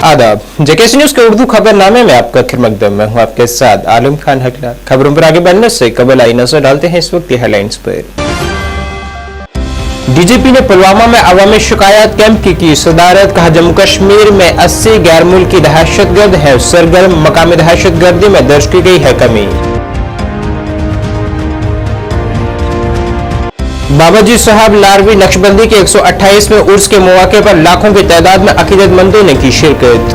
आदाब, JKC news के उर्दू खबरनामे में आपका खिदमत में हूं आपके साथ आलम खान हकलार। खबरों पर आगे बढ़ने से कबल आई नजर डालते हैं इस वक्त की हेडलाइंस पर। डीजीपी ने पुलवामा में अवामी शिकायत कैंप की सदारत। कहा, जम्मू कश्मीर में 80 गैर मुल्की दहशतगर्द है सरगर्म। मकामी दहशतगर्दी में दर्ज की गई है कमी। बाबाजी साहब लारवी नक्शबंदी के 128वें उर्स के मौके पर लाखों की तादाद में अकीदतमंदों ने की शिरकत।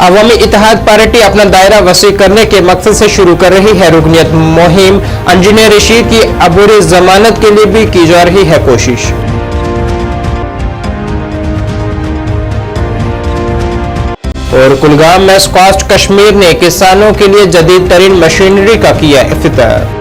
अवामी इत्तेहाद पार्टी अपना दायरा वसी करने के मकसद से शुरू कर रही है रुकनियत मुहिम। इंजीनियर रशीद की अबूरी जमानत के लिए भी की जा रही है कोशिश। और कुलगाम में स्क्वाश कश्मीर ने किसानों के लिए जदीद तरीन मशीनरी का किया इफ्तिताह।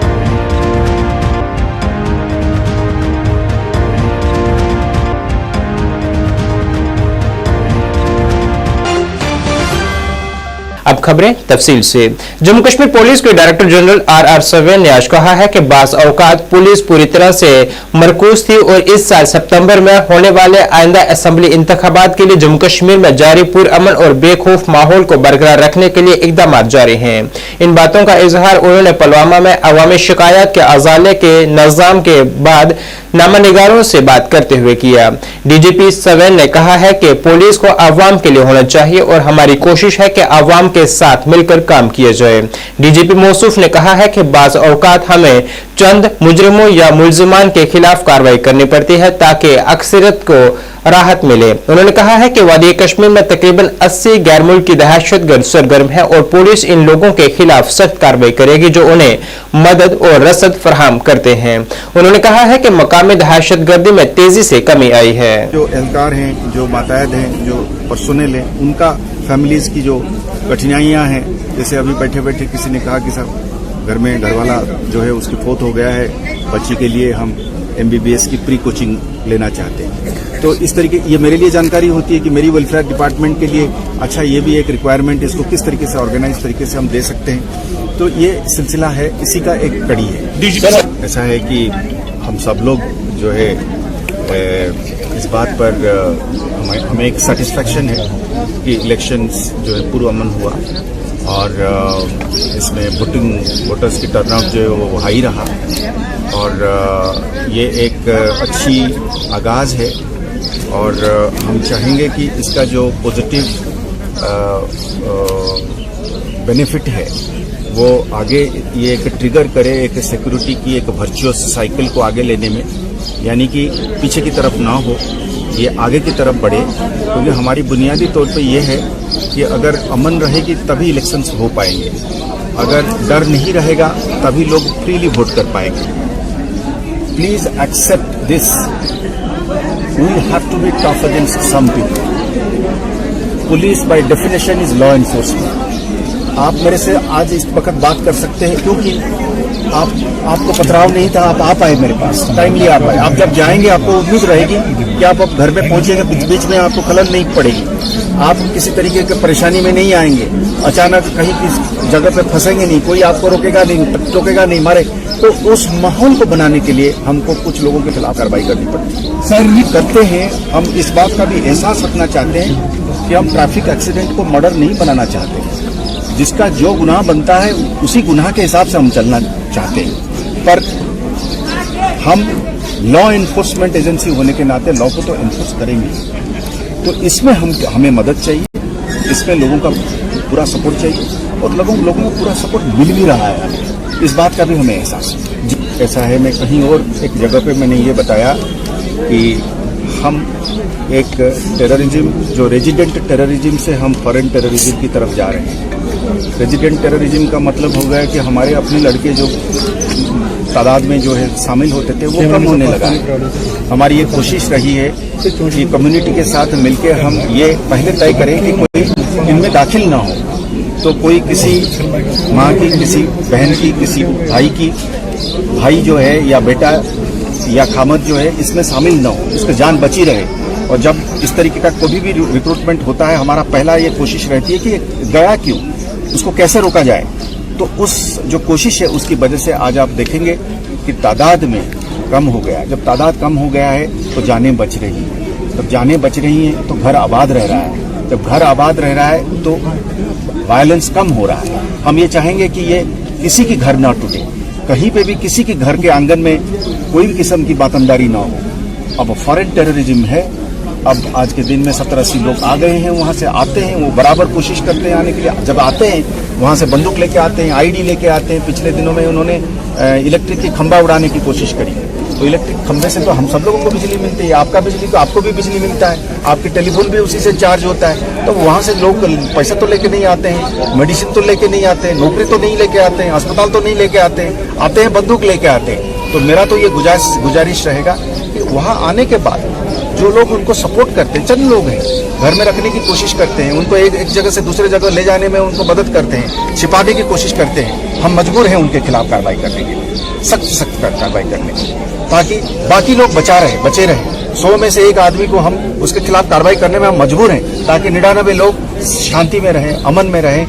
अब खबरें तफसील से। जम्मू कश्मीर पुलिस के डायरेक्टर जनरल आर सवेन ने आज कहा है कि बाज़ औकात पुलिस पूरी तरह से मरकूज थी और इस साल सितंबर में होने वाले आइंदा असेंबली इंतखाबात के लिए जम्मू कश्मीर में जारी पुरअमन और बेखौफ माहौल को बरकरार रखने के लिए इकदाम जारी हैं। इन बातों का इजहार उन्होंने पुलवामा में अवामी शिकायत के अजाले के निजाम के बाद नामानिगारों से बात करते हुए किया। डीजीपी सवेन ने कहा है कि पुलिस को अवाम के लिए होना चाहिए और हमारी कोशिश है कि अवाम के साथ मिलकर काम किया जाए। डीजीपी मौसूफ ने कहा है कि बाज़ औकात हमें चंद मुजरिमों या मुल्जिमान के खिलाफ कार्रवाई करनी पड़ती है ताकि अक्सरियत को राहत मिले। उन्होंने कहा है कि वादी कश्मीर में तकरीबन 80 गैर मुल्की दहशतगर्द सरगर्म है और पुलिस इन लोगों के खिलाफ सख्त कार्रवाई करेगी जो उन्हें मदद और रसद फराहम करते हैं। उन्होंने कहा है कि मकामी दहशतगर्दी में तेजी से कमी आई है। जो एहलकार हैं, जो मातायद हैं, जो पर्सोनेल हैं, उनका फैमिलीज की जो कठिनाइयां हैं, जैसे अभी बैठे बैठे किसी ने कहा कि साहब घर में घरवाला जो है उसकी फौत हो गया है, बच्ची के लिए हम MBBS की प्री कोचिंग लेना चाहते हैं। तो इस तरीके ये मेरे लिए जानकारी होती है कि मेरी वेलफेयर डिपार्टमेंट के लिए अच्छा ये भी एक रिक्वायरमेंट, इसको किस तरीके से ऑर्गेनाइज तरीके से हम दे सकते हैं। तो ये सिलसिला है, इसी का एक कड़ी है। ऐसा है कि हम सब लोग जो है इस बात पर हमें एक सेटिस्फेक्शन है कि इलेक्शंस जो है पुरअमन हुआ और इसमें वोटर्स की टर्नआउट जो है वो हाई रहा और ये एक अच्छी आगाज है और हम चाहेंगे कि इसका जो पॉजिटिव बेनिफिट है वो आगे ये एक ट्रिगर करे एक सिक्योरिटी की एक वर्चुअस साइकिल को आगे लेने में, यानी कि पीछे की तरफ ना हो, ये आगे की तरफ बढ़े। क्योंकि हमारी बुनियादी तौर पे ये है कि अगर अमन रहेगी तभी इलेक्शंस हो पाएंगे, अगर डर नहीं रहेगा तभी लोग फ्रीली वोट कर पाएंगे। Please accept this, we have to be tough against some people. Police by definition is law enforcement. आप मेरे से आज इस वक्त बात कर सकते हैं क्योंकि आपको पथराव नहीं था, आप आ पाए मेरे पास, टाइमली आ पाए। आप जब जाएंगे आपको उम्मीद रहेगी कि आप अब घर में पहुंचेंगे, बीच बीच में आपको खलल नहीं पड़ेगी, आप किसी तरीके की परेशानी में नहीं आएंगे, अचानक कहीं किस जगह पे फंसेंगे नहीं, कोई आपको रोकेगा नहीं मारे। तो उस माहौल को बनाने के लिए हमको कुछ लोगों के खिलाफ कार्रवाई करनी पड़ती है। सर ये करते हैं, हम इस बात का भी एहसास रखना चाहते हैं कि हम ट्रैफिक एक्सीडेंट को मर्डर नहीं बनाना चाहते। जिसका जो गुनाह बनता है उसी गुनाह के हिसाब से हम चलना चाहते हैं, पर हम लॉ एनफोर्समेंट एजेंसी होने के नाते लॉ को तो एनफोर्स करेंगे। तो इसमें हमें मदद चाहिए, इसमें लोगों का पूरा सपोर्ट चाहिए और लोगों को पूरा सपोर्ट मिल भी रहा है, इस बात का भी हमें एहसास है। ऐसा है, मैं कहीं और एक जगह पे मैंने ये बताया कि हम एक टेररिज्म जो रेजिडेंट टेररिज्म से हम फॉरेन टेररिज्म की तरफ जा रहे हैं। रेजिडेंट टेररिज्म का मतलब हो गया कि हमारे अपने लड़के जो तादाद में जो है शामिल होते थे वो कम होने लगा है। हमारी ये कोशिश रही है कि कम्युनिटी के साथ मिलकर हम ये पहले तय करें कि कोई इनमें दाखिल ना हो, तो कोई किसी माँ की, किसी बहन की, किसी भाई जो है या बेटा या खामद जो है इसमें शामिल ना हो, इसकी जान बची रहे। और जब इस तरीके का कोई भी रिक्रूटमेंट होता है, हमारा पहला ये कोशिश रहती है कि गया क्यों, उसको कैसे रोका जाए। तो उस जो कोशिश है उसकी वजह से आज आप देखेंगे की तादाद में कम हो गया। जब तादाद कम हो गया है तो जानें बच रही हैं। जब जानें बच रही हैं तो घर आबाद रह रहा है। जब घर आबाद रह रहा है तो वायलेंस कम हो रहा है। हम ये चाहेंगे कि ये किसी की घर ना टूटे, कहीं पे भी किसी के घर के आंगन में कोई भी किस्म की बातंदारी ना हो। अब फॉरेन टेररिज्म है। अब आज के दिन में 70-80 लोग आ गए हैं, वहां से आते हैं, वो बराबर कोशिश करते हैं आने के लिए। जब आते हैं वहां से बंदूक लेके आते हैं, आईडी लेके आते हैं। पिछले दिनों में उन्होंने इलेक्ट्रिक की खंभा उड़ाने की कोशिश करी। तो इलेक्ट्रिक खंभे से तो हम सब लोगों को बिजली मिलती है, आपका बिजली तो आपको भी बिजली मिलता है, आपके टेलीफोन भी उसी से चार्ज होता है। तो वहां से लोग पैसा तो लेके नहीं आते हैं, मेडिसिन तो लेके नहीं आते हैं, नौकरी तो नहीं लेके आते हैं, अस्पताल तो नहीं लेके आते हैं बंदूक लेके आते हैं। तो मेरा तो ये गुजारिश रहेगा कि वहां आने के बाद जो लोग उनको सपोर्ट करते हैं, चंद लोग हैं, घर में रखने की कोशिश करते हैं, उनको एक जगह से दूसरे जगह ले जाने में उनको मदद करते हैं, छिपाने की कोशिश करते हैं, हम मजबूर हैं उनके खिलाफ कार्रवाई करने के लिए, सख्त कार्रवाई करने की, ताकि बाकी लोग बचे रहे। 100 में से एक आदमी को हम उसके खिलाफ कार्रवाई करने में हम मजबूर हैं, ताकि 99 लोग शांति में रहें, अमन में रहें,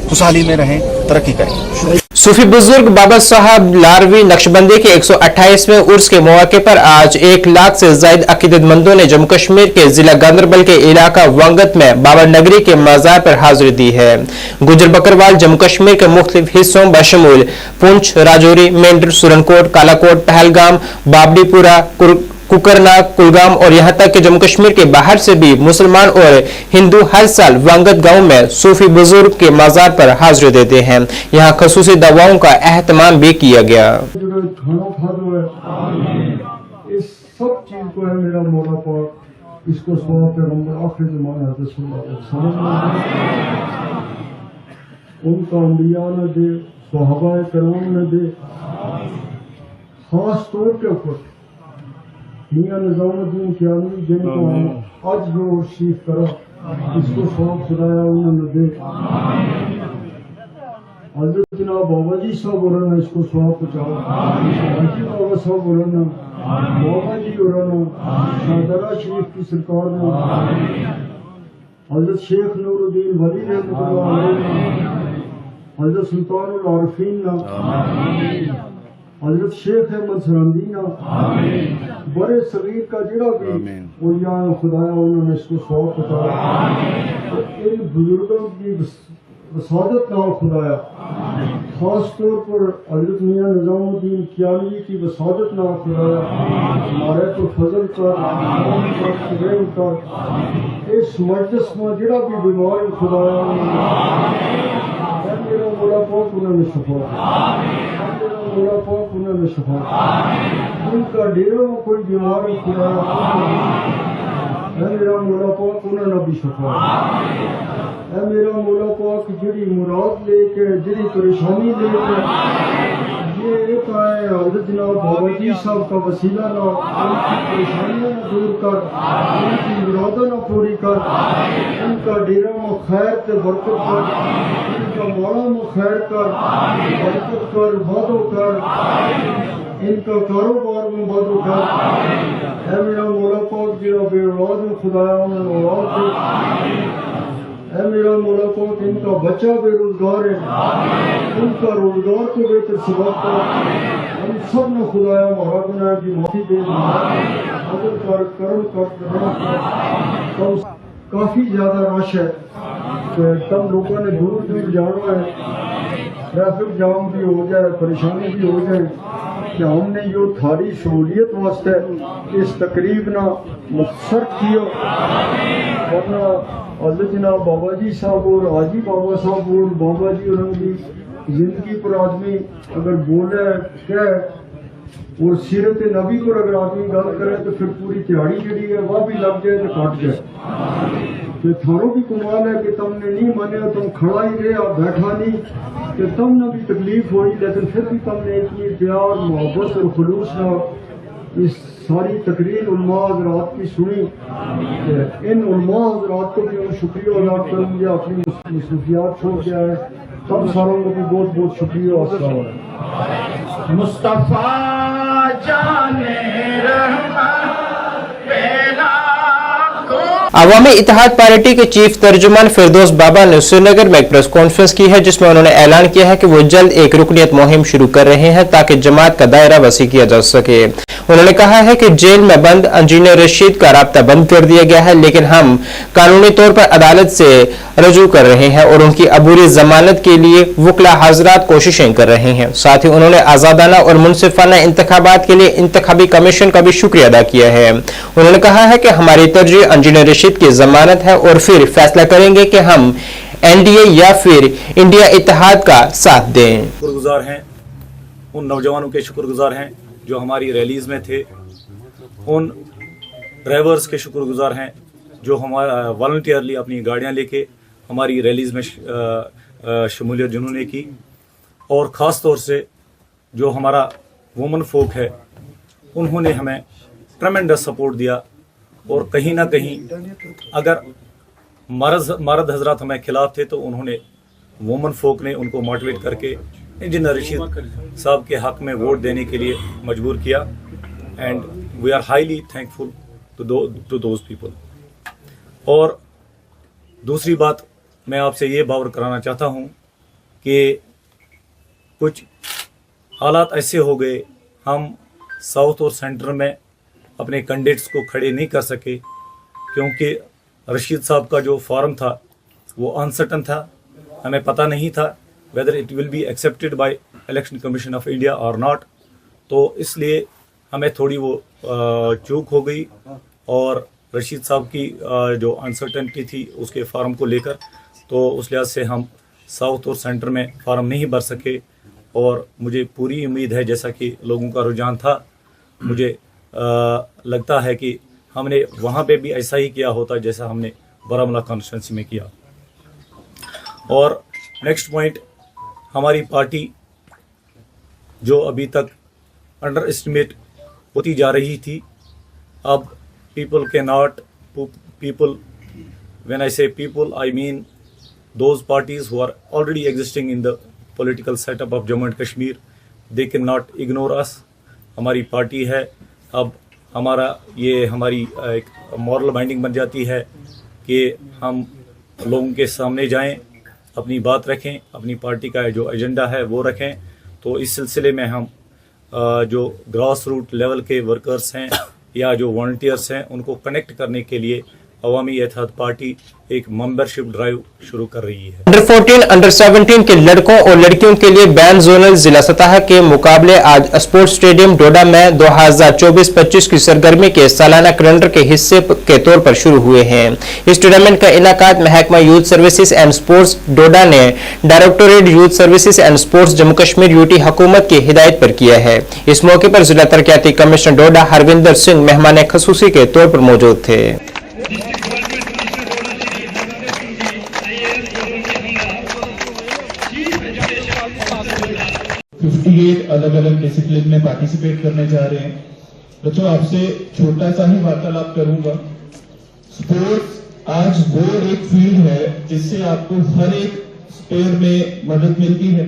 खुशहाली में रहें, तरक्की करें। सूफी बुजुर्ग बाबा साहब लारवी नक्शबंदी के 128वें उर्स के मौके पर आज 1 लाख से ज्यादा अकीदतमंदों ने जम्मू कश्मीर के जिला गांधरबल के इलाका वंगत में बाबा नगरी के मजार पर हाजिरी दी है। गुजर बकरवाल जम्मू कश्मीर के मुख्तलिफ हिस्सों बशमूल पुंछ, राजौरी, मेंढर, सुरनकोट, कालाकोट, पहलगाम, बाबलीपुरा, कुकरनाग, कुलगाम और यहां तक कि जम्मू कश्मीर के बाहर से भी मुसलमान और हिंदू हर साल वांगत गांव में सूफी बुजुर्ग के मजार पर हाजिरी देते हैं। यहां खसूसी दवाओं का एहतमाम भी किया गया। इस सब चीज को है मेरा मौला पाक इसको सवाब पैगंबर आखिर ज़माना हज़रत समझ उनका अंबिया ने दे, सहाबा किराम ने दे, खास तौर के ऊपर मियां निज़ामुद्दीन कियानी जिनको हम आज जो शीफ करा इसको सवाब खुदाया उन्होंने दे। हज़रत जनाब बाबा जी साहब बोलना इसको सवाब पहुंचाओ। हाजी बाबा साहब बोलना, बाबा जी बोलना, शाहदरा शरीफ की सरकार ने, हज़रत शेख नूरुद्दीन वली रहमतुल्लाह अलैह, हज़रत सुल्तानुल आरिफीन ना, हज़रत शेख अहमद सरांदी ना, बड़े सगीर का जिड़ा भी वो यहाँ खुदाया उन्होंने इसको सवाब पहुंचाया। इन बुजुर्गों की वसादत ना खुदाया, खास तौर पर हज़रत मियां निज़ामुद्दीन कियानी की वसादत ना खुदाया, हमारे को फजल कर इस मजलिस में जिड़ा भी बीमार खुदाया मेरा मौला पाक उन्होंने शफा, मौला पाक उन्होंने शफा, उनका डेरों में कोई बीमारी खुदाया मेरा मौला पाक उन्होंने भी शफा, मेरा मौला पाक जिड़ी मुराद लेके जिड़ी परेशानी लेके ये एक आए हज़रत जनाब बाबा जी साहब का वसीला ना उनकी परेशानियां दूर कर, उनकी मुरादों ना पूरी कर, उनका डेरा में खैर से बरकत कर, इनका मौला में खैर कर, बरकत कर, वादो कर, इनका कारोबार में वादो कर। ऐ मेरा मौला पाक जिड़ा बेऔलाद में खुदाया उन्होंने औलाद दे। ऐ मेरा मौला पाक इनका बच्चा बेरोजगार है, उनका रोजगार को बेहतर सबब कर, हम सब ने खुदाया हमारा गुनाह की माफी दे, अदल कर, करम कर। काफी ज्यादा रश है, तो तब लोगों ने दूर दूर जाना है, ट्रैफिक जाम भी हो जाए, परेशानी भी हो जाए, कि हमने जो थारी सहूलियत वास्ते इस तकरीब ना मुख्तर किया, वरना हज़रत जनाब बाबा जी साहब और हाजी बाबा साहब और बाबा जी और उनकी जिंदगी पर आदमी अगर बोले कह और सीरत नबी को अगर आदमी गल करे तो फिर पूरी दिहाड़ी जी है वह भी लग जाए तो कट जाए। तो थारों भी कमाल है कि तुमने नहीं माने, तुम खड़ा ही रहे, आप बैठा नहीं, कि तुमने भी तकलीफ हुई, लेकिन फिर भी तुमने इतनी प्यार मोहब्बत और खुलूस ना इस सारी तकरीर उलमा हज़रात की सुनी। इन उलमा हज़रात को भी मैं शुक्रिया अदा करूँगा, अपनी मसरूफियात छोड़ के आए, तब सारों को भी बहुत बहुत शुक्रिया। अस्सलाम मुस्तफा जाने रहमत पेला को अवामी इत्तेहाद पार्टी के चीफ तर्जुमान फिरदौस बाबा ने श्रीनगर में एक प्रेस कॉन्फ्रेंस की है, जिसमें उन्होंने ऐलान किया है कि वो जल्द एक रुकनियत मुहिम शुरू कर रहे हैं ताकि जमात का दायरा वसी किया जा सके। उन्होंने कहा है कि जेल में बंद इंजीनियर रशीद का राब्ता बंद कर दिया गया है, लेकिन हम कानूनी तौर पर अदालत से रजू कर रहे हैं और उनकी अबूरी जमानत के लिए वकला हजरात कोशिशें कर रहे हैं। साथ ही उन्होंने आजादाना और मुनसिफाना इंतखाबात के लिए इंतखाबी कमीशन का भी शुक्रिया अदा किया है। उन्होंने कहा है कि हमारी तरजीह इंजीनियर रशीद की जमानत है और फिर फैसला करेंगे कि हम एनडीए या फिर इंडिया इत्तेहाद का साथ दें। शुक्रगुजार हैं उन नौजवानों के, शुक्रगुजार हैं जो हमारी रैलीज में थे, उन ड्राइवर्स के शुक्रगुजार हैं जो हमारा वॉलंटियरली अपनी गाड़ियां लेके हमारी रैलीज में शमूलियत जिन्होंने की, और ख़ास तौर से जो हमारा वुमन फोक है उन्होंने हमें ट्रेमेंडस सपोर्ट दिया। और कहीं ना कहीं अगर मर्द हजरात हमें खिलाफ थे तो उन्होंने वुमन फोक ने उनको मोटिवेट करके इंजीनियर रशीद साहब के हक में वोट देने के लिए मजबूर किया। And we are highly thankful to those people. और दूसरी बात मैं आपसे ये बावर कराना चाहता हूँ कि कुछ हालात ऐसे हो गए, हम साउथ और सेंटर में अपने कैंडिडेट्स को खड़े नहीं कर सके क्योंकि रशीद साहब का जो फॉर्म था वो अनसर्टन था, हमें पता नहीं था whether it will be accepted by election commission of India और नॉट। तो इसलिए हमें थोड़ी वो चूक हो गई और रशीद साहब की जो अनसर्टनिटी थी उसके फार्म को लेकर, तो उस लिहाज से हम साउथ और सेंटर में फार्म नहीं भर सके। और मुझे पूरी उम्मीद है, जैसा कि लोगों का रुझान था, मुझे लगता है कि हमने वहाँ पे भी ऐसा ही किया होता जैसा हमने बारामूला कॉन्स्टिट्यूंसी में किया। और नेक्स्ट पॉइंट, हमारी पार्टी जो अभी तक अंडर एस्टिमेट होती जा रही थी, अब people cannot, people, when I say people, I mean those parties who are already existing in the political setup of Jammu and Kashmir, they cannot ignore us। हमारी पार्टी है, अब हमारी एक मॉरल बाइंडिंग बन जाती है कि हम लोगों के सामने जाएं, अपनी बात रखें, अपनी पार्टी का जो एजेंडा है वो रखें। तो इस सिलसिले में हम जो ग्रास रूट लेवल के वर्कर्स हैं या जो वॉलंटियर्स हैं उनको कनेक्ट करने के लिए अवामी इत्तेहाद पार्टी एक मेंबरशिप ड्राइव शुरू कर रही है। अंडर 14, अंडर 17 के लड़कों और लड़कियों के लिए बैन जोनल जिला सतह के मुकाबले आज स्पोर्ट्स स्टेडियम डोडा में 2024-25 की सरगर्मी के सालाना कैलेंडर के हिस्से के तौर पर शुरू हुए हैं। इस टूर्नामेंट का इनाकाद महकमा यूथ सर्विसेज एंड स्पोर्ट्स डोडा ने directorate youth services and sports Jammu Kashmir UT हुकूमत की हिदायत पर किया है। इस मौके पर जिला तरक्याती कमिश्नर डोडा हरविंदर सिंह मेहमान खसूसी के तौर पर मौजूद थे। 58 अलग अलग डिसिप्लिन में पार्टिसिपेट करने जा रहे हैं। बच्चों, आपसे छोटा सा ही वार्तालाप करूंगा। स्पोर्ट्स आज वो एक फील्ड है जिससे आपको हर एक स्पेयर में मदद मिलती है।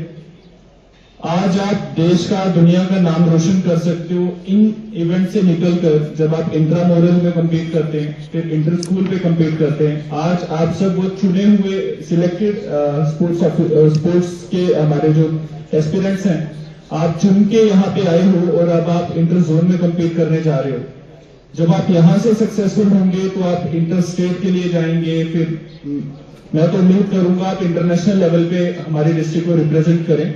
आज आप देश का, दुनिया का नाम रोशन कर सकते हो इन इवेंट से निकलकर। जब आप इंट्रामोरल में कम्पीट करते हैं, फिर इंटर स्कूल पे कम्पीट करते हैं। आज आप सब वो चुने हुए सिलेक्टेड स्पोर्ट्स के हमारे जो एस्पिरेंट्स हैं, आप चुन के यहाँ पे आए हो और अब आप इंटर जोन में कम्पीट करने जा रहे हो। जब आप यहाँ से सक्सेसफुल होंगे तो आप इंटर स्टेट के लिए जाएंगे, फिर मैं तो उम्मीद करूंगा आप इंटरनेशनल लेवल पे हमारे डिस्ट्रिक्ट को रिप्रेजेंट करें।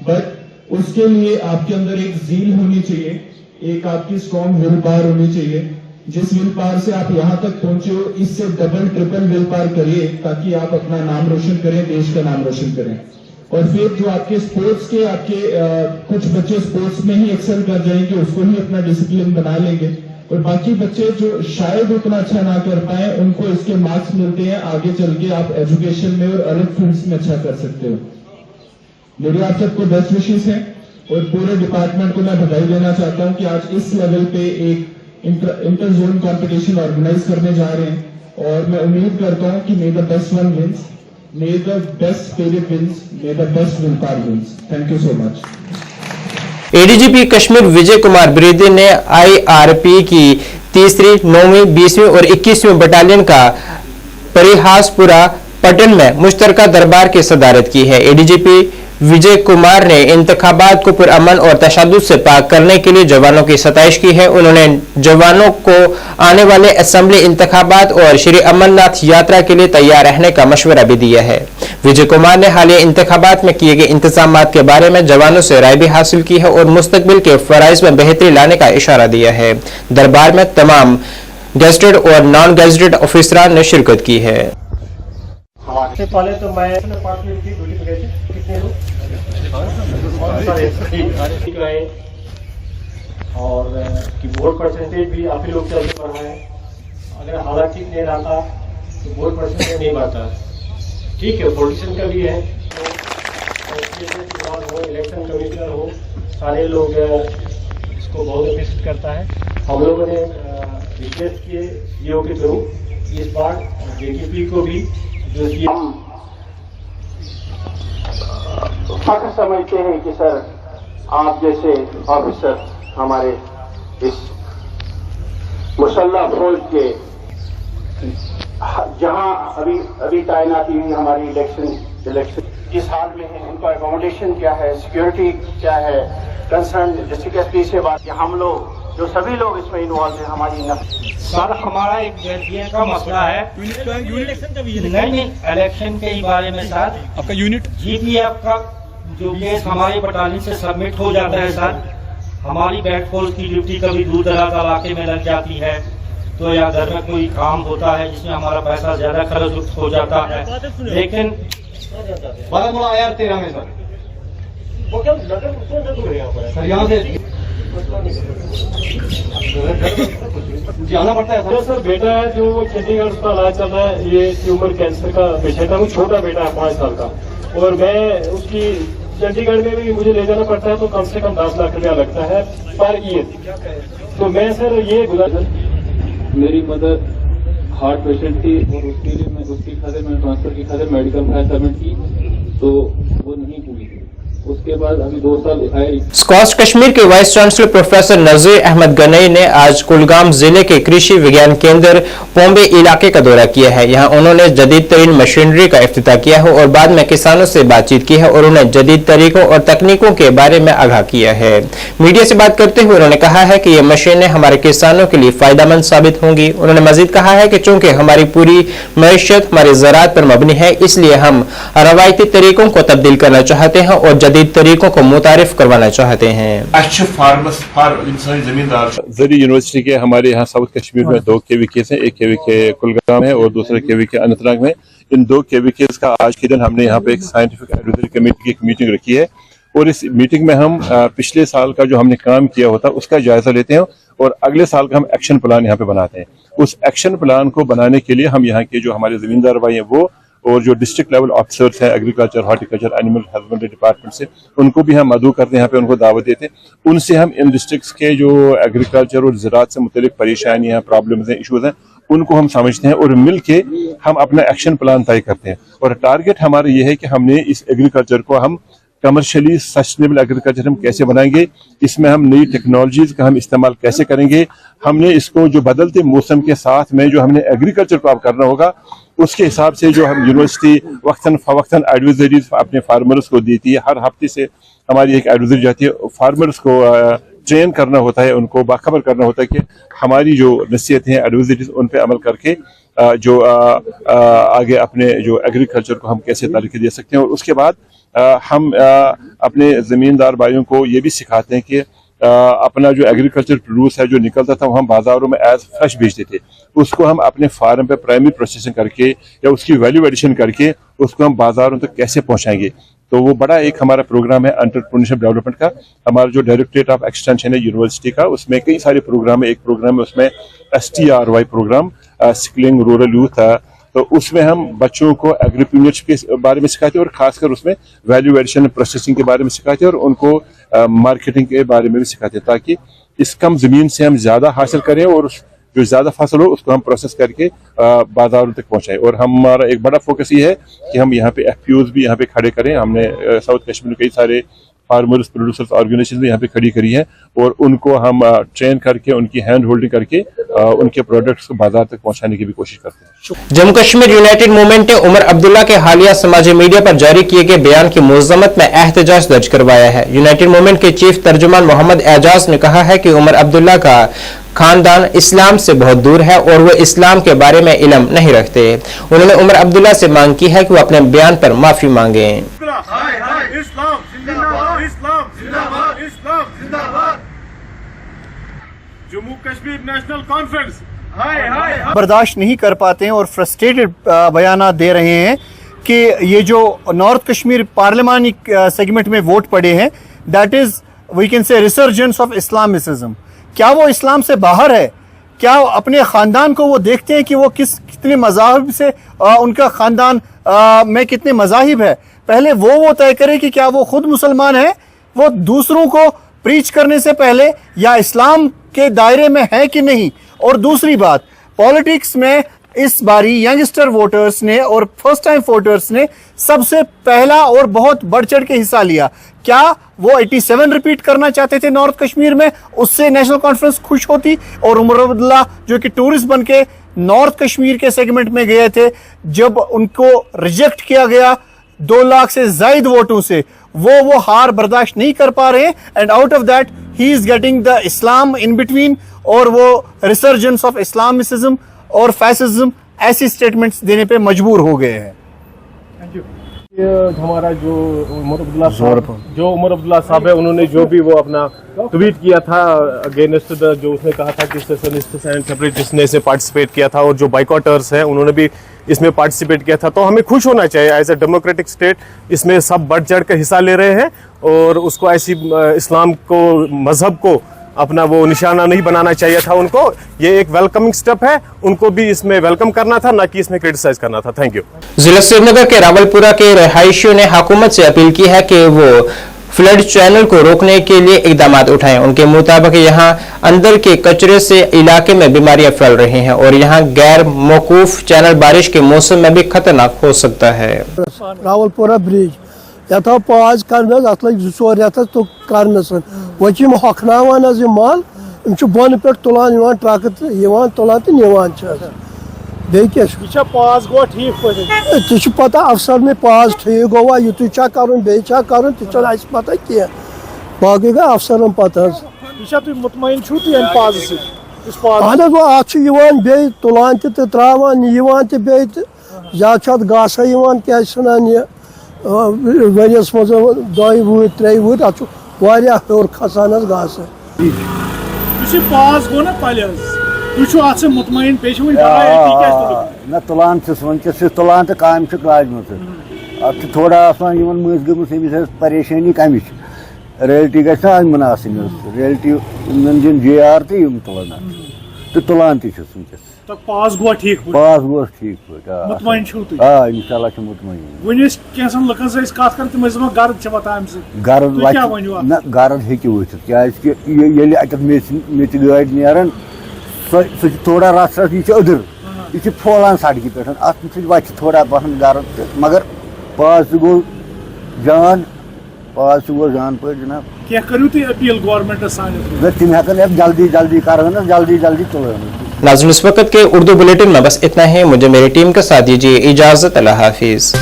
बट उसके लिए आपके अंदर एक जील होनी चाहिए, एक आपकी स्ट्रॉन्ग विल पावर होनी चाहिए। जिस विल पावर से आप यहाँ तक पहुंचे हो, इससे डबल ट्रिपल विल पावर करिए ताकि आप अपना नाम रोशन करें, देश का नाम रोशन करें। और फिर जो आपके स्पोर्ट्स के कुछ बच्चे स्पोर्ट्स में ही एक्सेल कर जाएंगे, उसको ही अपना डिसिप्लिन बना लेंगे, और बाकी बच्चे जो शायद उतना अच्छा ना कर पाए उनको इसके मार्क्स मिलते हैं, आगे चल के आप एजुकेशन में और अलग फील्ड्स में अच्छा कर सकते हो। मेरे आप सबको बेस्ट विशेष हैं और पूरे डिपार्टमेंट को मैं बधाई देना चाहता हूं कि आज इस लेवल पे एक इंटर जोन कॉम्पिटिशन ऑर्गेनाइज करने जा रहे हैं। और मैं उम्मीद करता हूं कि may the best one wins, may the best spirit wins, may the best will power wins. Thank you so much. ADGP Kashmir Vijay Kumar Birdi ने आईआरपी की 3री, 9वीं, 20वीं और 21वीं बटालियन का परिहासपुरा पटन में मुश्तरका दरबार की सदारत की है। एडीजीपी विजय कुमार ने इंतखाबात को पुरअमन और तशद्दुद से पाक करने के लिए जवानों की सताइश की है। उन्होंने जवानों को आने वाले असेंबली इंतखाबात और श्री अमरनाथ यात्रा के लिए तैयार रहने का मशवरा भी दिया है। विजय कुमार ने हालिया इंतखाबात में किए गए इंतजामात के बारे में जवानों से राय भी हासिल की है और मुस्तकबिल के फराइज में बेहतरी लाने का इशारा दिया है। दरबार में तमाम गेजेटेड और नॉन गेजेटेड ऑफिसरान ने शिरकत की है। सबसे पहले तो मैं डिपार्टमेंट की ड्यूटी पे गए थे, कितने लोग ठीक रहे और कि वोट परसेंटेज भी आप ही लोग चलते बढ़ा है। अगर हालात ठीक नहीं रहता तो वोट परसेंटेज नहीं बढ़ता। ठीक है, पॉलिटिशियन का भी है तो हो, इलेक्शन कमिश्नर हो, सारे लोग इसको बहुत अप्रिशिएट करता है। हम लोगों ने रिक्वेस्ट किए सीओ के थ्रू इस बार जेटीपी को भी जो हम फख्र समझते हैं कि सर आप जैसे ऑफिसर हमारे इस मुसल्लह फौज के जहां अभी तैनाती हुई हमारी इलेक्शन किस हाल में है, उनका एकोमोडेशन क्या है, सिक्योरिटी क्या है, कंसर्न डिस्ट्रिक्ट एसपी से बात कि हम लोग जो सभी लोग इसमें इन्वॉल्व हैं हमारी सर हमारा एक जेडीए का मसला है। इलेक्शन का भी नहीं इलेक्शन के बारे में सर आपका यूनिट जीपीएफ का जो केस हमारी बटालियन से सबमिट हो जाता है सर, हमारी बैक फोर्स की ड्यूटी कभी दूर दराज इलाके में लग जाती है तो या घर में कोई काम होता है जिसमें हमारा पैसा ज्यादा खर्च हो जाता है। लेकिन बड़ा यार 13 में सर वो क्या सर यहाँ से जाना पड़ता है सर। बेटा है जो चंडीगढ़ का इलाज चल रहा है, ये ट्यूमर कैंसर का पेशेंट है। वो छोटा बेटा है 5 साल का और मैं उसकी चंडीगढ़ में भी मुझे ले जाना पड़ता है तो कम से कम 10 लाख रुपया लगता है पर ईयर। तो मैं सर ये मेरी मदर हार्ट पेशेंट थी और उसके लिए मैं उसकी खातिर मैंने ट्रांसफर की खातिर मेडिकल फायर सबमिट की तो वो नहीं हुई। उसके बाद अभी 2 साल आए। स्कॉच कश्मीर के vice chancellor professor Nazir Ahmad Ganai ने आज कुलगाम जिले के कृषि विज्ञान केंद्र पोम्बे इलाके का दौरा किया है। यहां उन्होंने जदीद तरीन मशीनरी का इफ्तिताह किया है और बाद में किसानों से बातचीत की है और उन्हें जदीद तरीकों और तकनीकों के बारे में आगाह किया है। मीडिया से बात करते हुए उन्होंने कहा है कि ये मशीनें हमारे किसानों के लिए फायदेमंद साबित होंगी। उन्होंने मजीद कहा है कि चूंकि हमारी पूरी मैशियत हमारी ज़राअत पर मबनी है, इसलिए हम रवायती तरीकों को तब्दील करना चाहते हैं और जदीद तरीकों को मुतारिफ करवाना चाहते हैं। जरी यूनिवर्सिटी के हमारे यहाँ साउथ कश्मीर में 2 केवीकेस हैं, एक केवीके कुलगाम है और दूसरा केवीके अनंतनाग में। इन 2 केवीकेस का आज के दिन हमने यहाँ पे एक साइंटिफिक एडवाइजरी कमेटी की एक मीटिंग रखी है और इस मीटिंग में हम पिछले साल का जो हमने काम किया होता उसका जायजा लेते हैं और अगले साल का हम एक्शन प्लान यहाँ पे बनाते हैं। उस एक्शन प्लान को बनाने के लिए हम यहाँ के जो हमारे जमींदार भाई हैं वो और जो डिस्ट्रिक्ट लेवल ऑफिसर्स हैं agriculture, horticulture, animal husbandry department से, उनको भी हम मदऊ करते हैं, यहाँ पे उनको दावत देते हैं। उनसे हम इन डिस्ट्रिक्ट्स के जो एग्रीकल्चर और ज़राअत से मुतल्लिक परेशानियाँ, प्रॉब्लम्स हैं, इशूज़ हैं, उनको हम समझते हैं और मिल के हम अपना एक्शन प्लान तय करते हैं। और टारगेट हमारा ये है कि हमने इस एग्रीकल्चर को हम कमर्शियली सस्टेनेबल एग्रीकल्चर हम कैसे बनाएंगे, इसमें हम नई टेक्नोलॉजीज का हम इस्तेमाल कैसे करेंगे, हमने इसको जो बदलते मौसम के साथ में जो हमने एग्रीकल्चर को अब करना होगा उसके हिसाब से जो हम यूनिवर्सिटी वक्तन फवक्तन एडवाइजरीज अपने फार्मर्स को देती है। हर हफ्ते से हमारी एक एडवाइजरी जाती है, फार्मर्स को ट्रेन करना होता है, उनको बाखबर करना होता है कि हमारी जो नसीहतें हैं एडवाइजरीज उन पर अमल करके जो आगे अपने जो एग्रीकल्चर को हम कैसे तरक्की दे सकते हैं। और उसके बाद हम अपने ज़मींदार भाइयों को ये भी सिखाते हैं कि अपना जो एग्रीकल्चर प्रोड्यूस है जो निकलता था वो हम बाजारों में एज फ्रेश बेचते थे, उसको हम अपने फार्म पे प्राइमरी प्रोसेसिंग करके या उसकी वैल्यू एडिशन करके उसको हम बाजारों तक कैसे पहुंचाएंगे। तो वो बड़ा एक हमारा प्रोग्राम है एंटरप्रेन्योरशिप डेवलपमेंट का। हमारा जो डायरेक्टरेट ऑफ एक्सटेंशन है यूनिवर्सिटी का, उसमें कई सारे प्रोग्राम है। एक प्रोग्राम है उसमें STRY programme, skilling rural youth है, तो उसमें हम बच्चों को एग्रीप्रेन्योरशिप के बारे में सिखाते हैं और खासकर उसमें वैल्यू एडिशन प्रोसेसिंग के बारे में सिखाते हैं और उनको मार्केटिंग के बारे में भी सिखाते हैं ताकि इस कम ज़मीन से हम ज़्यादा हासिल करें और जो ज़्यादा फसल हो उसको हम प्रोसेस करके बाजारों तक पहुंचाएं। और हमारा एक बड़ा फोकस ये है कि हम यहाँ पे FPOs भी यहाँ पे खड़े करें। हमने साउथ कश्मीर में कई सारे फार्मर्स प्रोड्यूसर्स ऑर्गेनाइजेशन भी यहाँ पे खड़ी करी हैं और उनको हम ट्रेन करके उनकी हैंड होल्डिंग करके उनके प्रोडक्ट्स को बाजार तक पहुंचाने की भी कोशिश करते हैं। जम्मू कश्मीर यूनाइटेड मूवमेंट ने उमर अब्दुल्ला के हालिया समाजी मीडिया पर जारी किए गए बयान की मुज़म्मत में एहतजाज दर्ज करवाया है। यूनाइटेड मूवमेंट के चीफ तर्जुमान मोहम्मद एजाज ने कहा है कि उमर अब्दुल्ला का खानदान इस्लाम से बहुत दूर है और वो इस्लाम के बारे में इल्म नहीं रखते। उन्होंने उमर अब्दुल्ला से मांग की है कि वो अपने बयान पर माफी मांगे। जम्मू कश्मीर नेशनल कॉन्फ्रेंस बर्दाश्त नहीं कर पाते हैं और फ्रस्ट्रेटेड बयान दे रहे हैं कि ये जो नॉर्थ कश्मीर पार्लिमानी सेगमेंट में वोट पड़े हैं, that is we can say resurgence of Islamism. क्या वो इस्लाम से बाहर है? क्या अपने ख़ानदान को वो देखते हैं कि वो कितने मज़ाहिब से उनका ख़ानदान में कितने मज़ाहिब है? पहले वो तय करे कि क्या वो खुद मुसलमान है, वो दूसरों को प्रीच करने से पहले, या इस्लाम के दायरे में है कि नहीं। और दूसरी बात, पॉलिटिक्स में इस बारी यंगस्टर वोटर्स ने और फर्स्ट टाइम वोटर्स ने सबसे पहला और बहुत बढ़ चढ़ के हिस्सा लिया। क्या वो 87 रिपीट करना चाहते थे नॉर्थ कश्मीर में? उससे नेशनल कॉन्फ्रेंस खुश होती। और उमर अब्दुल्ला जो कि टूरिस्ट बन के नॉर्थ कश्मीर के सेगमेंट में गए थे, जब उनको रिजेक्ट किया गया 2 लाख से ज्यादा वोटों से, वो हार बर्दाश्त नहीं कर पा रहे हैं। And out of that he is getting the Islam in between, और वो रिसर्जेंस ऑफ इस्लामिसिज्म और फैसिज्म ऐसी स्टेटमेंट्स देने पे मजबूर हो गए हैं। हमारा जो उमर अब्दुल्ला साहब है, उन्होंने जो भी वो अपना ट्वीट किया था अगेंस्ट द, जो उसने कहा था कि सेशनिस्ट्स एंड सेपरेटिस्ट ने इसे पार्टिसिपेट किया था और जो बाइकॉटर्स हैं उन्होंने भी इसमें पार्टिसिपेट किया था, तो हमें खुश होना चाहिए एज ए डेमोक्रेटिक स्टेट। इसमें सब बढ़ चढ़ कर हिस्सा ले रहे हैं और उसको ऐसी इस्लाम को, मजहब को अपना वो निशाना नहीं बनाना चाहिए था उनको। ये एक वेलकमिंग स्टेप है, उनको भी इसमें वेलकम करना था, ना कि इसमें क्रिटिसाइज करना था। Thank you. जिला श्रीनगर के रावलपुरा के रहायशियों ने हुकूमत से अपील की है कि वो फ्लड चैनल को रोकने के लिए इकदाम उठाएं। उनके मुताबिक यहाँ अंदर के कचरे से इलाके में बीमारियां फैल रही हैं और यहाँ गैर मौकूफ चैनल बारिश के मौसम में भी खतरनाक हो सकता है। रावलपुरा ब्रिज यथा पाज कर अत लग 2-4 रेत तो कर वह हकनावान माल बोन पे तुलान ट्रक तुलान तो निवान क्या पास गो ठीक तुझ पता अफसर में पास ठीक गो युत कर कर पता कह बाकी गई अफसर पता मुतमईन अहन बे तुलान त्रावान ज्यादा गासा क्या यह वरियस मज 2 वुहर 3 वुहर अत हर खसान गास पास गो ना पल मुतमईन ना तुलान वनकस तुलान तो काम लाजम अत थोड़ा मज गई परेशानी कम रियल्टी गई मुनासिब रियल्टी दिन JR तो तुलान तो तुलान वनकस पास गो ठीक मुतमईन इंशाल्लाह मुतमईन वनिस कैसन लकन कत कर तम गर्द वतान गर्द हेकि वथित क्या अत मेच गाड़ नेरान सह थोड़ा रस यह अदर यह फौलान सड़क पे अत वत थोड़ा बहन गर्द मगर पास गो जान पे जनाब क्या करू तुम अपील गवर्नमेंटस तम हेकन जल्दी जल्दी कर जल्दी जल्दी तुलान। नाज़रीन, इस वक्त के उर्दू बुलेटिन में बस इतना ही। मुझे मेरी टीम के साथ दीजिए इजाजत। अल्लाह हाफिज।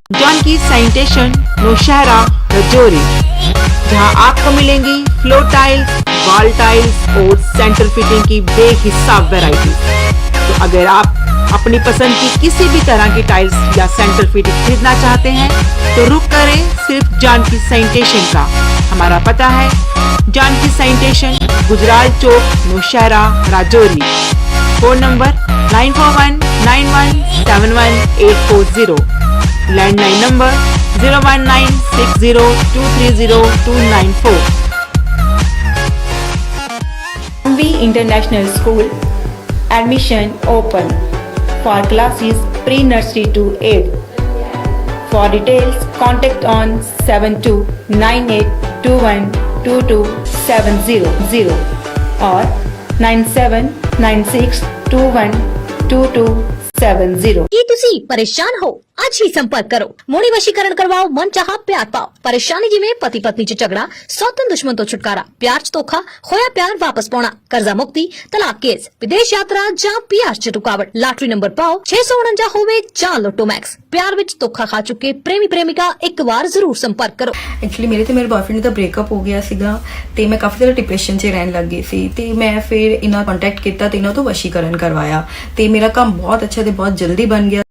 जानकी सैनिटेशन नौशहरा रजौरी, जहां आपको मिलेंगी फ्लोर टाइल्स, वॉल टाइल्स और सेंटर फिटिंग की बेहिसाब वैरायटी। तो अगर आप अपनी पसंद की किसी भी तरह की टाइल्स या सेंटर फिटिंग खरीदना चाहते हैं तो रुक करें सिर्फ जानकी सैनिटेशन का। हमारा पता है Janaki sanitation, Gujral Chowk, Nowshera, Rajouri. Phone number 9419171840, landline number 01960230294। MV International School admission open for classes pre-nursery to 8th. For details, contact on 7298212270 or 9796212270। ਕੀ ਤੁਸੀਂ ਪਰੇਸ਼ਾਨ ਹੋ? ਅੱਜ ਹੀ ਸੰਪਰਕ ਕਰੋ। ਮੋੜੀ ਵਸ਼ੀਕਰਨ ਕਰਵਾਓ, ਮਨ ਚਾਹਾ ਪਿਆਰ ਪਾਓ। ਪਰੇਸ਼ਾਨੀ ਜਿਵੇਂ ਪਤੀ ਪਤਨੀ ਚ ਝਗੜਾ, ਸੌਤਨ ਦੁਸ਼ਮਣ ਤੋਂ ਛੁਟਕਾਰਾ, ਪਿਆਰ ਚ ਧੋਖਾ, ਹੋਇਆ ਪਿਆਰ ਵਾਪਸ ਪਾਉਣਾ, ਕਰਜ਼ਾ ਮੁਕਤੀ, ਤਲਾਕ ਕੇਸ, ਵਿਦੇਸ਼ ਯਾਤਰਾ ਜਾਂ ਪਿਆਰ ਚ ਰੁਕਾਵਟ। ਲਾਟਰੀ ਨੰਬਰ ਪਾਓ 649 ਹੋਵੇ ਜਾਂ ਲੋਟੋ ਮੈਕਸ। ਪਿਆਰ ਵਿੱਚ ਧੋਖਾ ਖਾ ਚੁੱਕੇ ਪ੍ਰੇਮੀ ਪ੍ਰੇਮਿਕਾ ਇੱਕ ਵਾਰ ਜ਼ਰੂਰ ਸੰਪਰਕ ਕਰੋ। ਐਕਚੁਅਲੀ ਮੇਰੇ ਤੇ ਮੇਰੇ ਬॉयਫ੍ਰੈਂਡ ਦਾ ਬ੍ਰੇਕਅਪ ਹੋ ਗਿਆ ਸੀਗਾ ਤੇ ਮੈਂ ਕਾਫੀ ਜ਼ਿਆਦਾ ਡਿਪਰੈਸ਼ਨ 'ਚ ਰਹਿਣ ਲੱਗ ਗਈ ਸੀ ਤੇ ਮੈਂ ਫਿਰ ਇਹਨਾਂ ਕੰਟੈਕਟ ਕੀਤਾ ਤੇ ਇਹਨਾਂ ਤੋਂ ਵਸ਼ੀਕਰਨ ਕਰਵਾਇਆ ਤੇ ਮੇਰਾ ਕੰਮ ਬਹੁਤ ਅੱਛਾ ਤੇ ਬਹੁਤ ਜਲਦੀ ਬਣ ਗਿਆ।